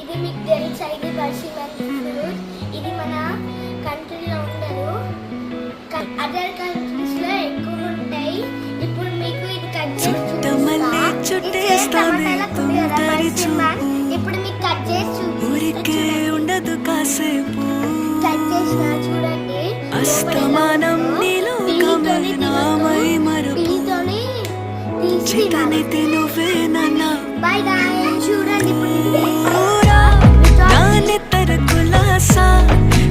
ఇది మీకు తెలుసా? ఇది పర్సిమన్ ఫ్రూట్. ఇది మన కంట్రీలో ఉండదు, అదర్ కంట్రీస్ లో ఎక్కువ ఉంటాయి. ఇప్పుడు మీకు ఇది కట్ చేసి ఇప్పుడు మీకు కట్ చేసి ఉండదు కాసేపు. కట్ చేసిన చూడండి, అస్తమానం నీలో గమనమై మరుపుతోనే తీసి నువ్వే నన్న. By by. చూడండి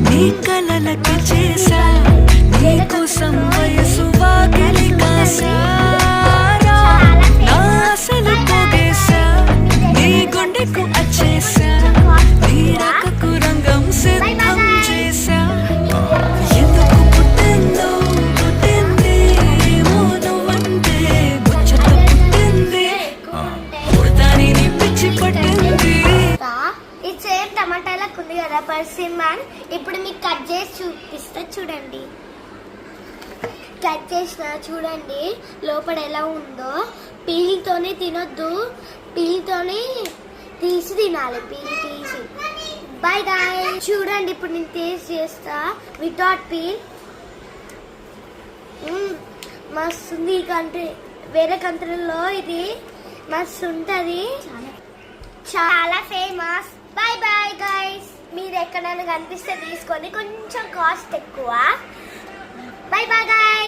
నీ కలలకి చేసా, నీ కోసం వయసు వాకిలి కాసా, నా అసలు పోగేసా, నీ గుండెకు అచ్చేసా, నీ రాకకు రంగం సిద్ధం చేసా. ఎందుకు పుట్టిందో పుట్టింది, ఏమో నువ్వంటే ముచ్చట పుట్టింది, పుడతాని నీ పిచ్చి పట్టింది. ఇది సేమ్ టమాటాలకు ఉంది కదా పర్సిమన్. ఇప్పుడు మీకు కట్ చేసి చూపిస్తా చూడండి. కట్ చేసిన చూడండి లోపల ఎలా ఉందో. పీల్తోనే తినొద్దు, పీల్తోనే తీసి తినాలి, పీల్ తీసి. Bye bye. చూడండి ఇప్పుడు నేను టేస్ట్ చేస్తా వితౌట్ పీల్. మస్తు ఉంది. ఈ కంట్రీ వేరే కంట్రీలో ఇది మస్తు ఉంటుంది, చాలా ఫేమస్. By bye guys. మీరు ఎక్కడైనా కనిపిస్తే తీసుకొని, కొంచెం కాస్ట్ ఎక్కువ. Bye bye guys.